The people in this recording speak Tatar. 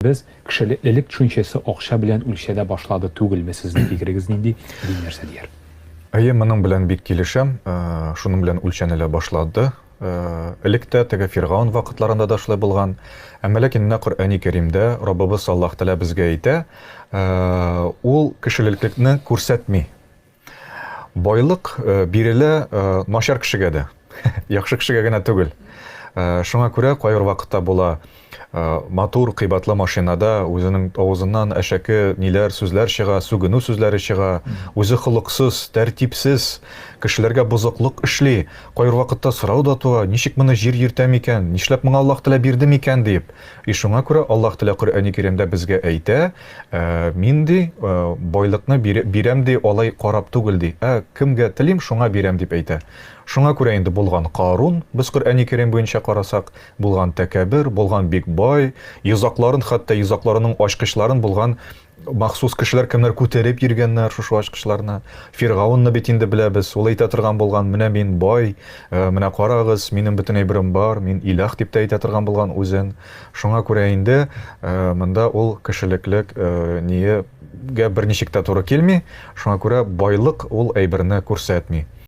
Biz kişilik düşüncesi akşa bilen ülkede başladı түгелме sizin fikriniz nindi dinlerse diyer. Әйе, моның белән бик килешәм. Шуның белән үлчәнелә башлады. Электә теге Фиргаун вакытларында да шулай булган. Әмма ләкин менә Коръәни Кәримдә Раббыбыз Аллаһ Тәала безгә әйтә, ул кешелеклекне күрсәтми. Байлык бирелә начар кешегә дә, яхшы кешегә генә түгел. Шуңа күрә кайбер вакытта була матур, кыйбатлы машинада үзенең авызыннан әшәке ниләр сүзләр чыга, сүгенү сүзләре чыга, үзе холыксыз, тәртипсез, кешеләргә бозыклык эшли. Кайбер вакытта сорау да туа, ничек моны җир йөртәм икән, нишләп моңа Аллаһ Тәала бирде микән дип. Шуңа күрә Аллаһ Тәала Коръәни Кәримдә безгә әйтә, мин ди байлыкны бирәм ди, алай карап түгел ди. Кемгә телим, шуңа бирәм дип әйтә. Шуңа күрә инде булган Карун, без Коръәни Кәрим буенча карасак, булган тәкәббер, булган бик бай, йозакларын, хәтта йозакларының ачкычларын булган махсус кешеләр кемнәр күтәреп йөргәннәр шушы ачкычларны. Фиргаунны бит инде беләбез, ул әйтә торган булган, менә мин бай, менә карагыз, минем бөтен әйберем бар, мин илаһ дип тә әйтә торган булган үзен. Шуңа күрә инде монда ул кешелеклек ниягә берничек тә туры килми. Шуңа күрә байлык ул әйберне күрсәтми.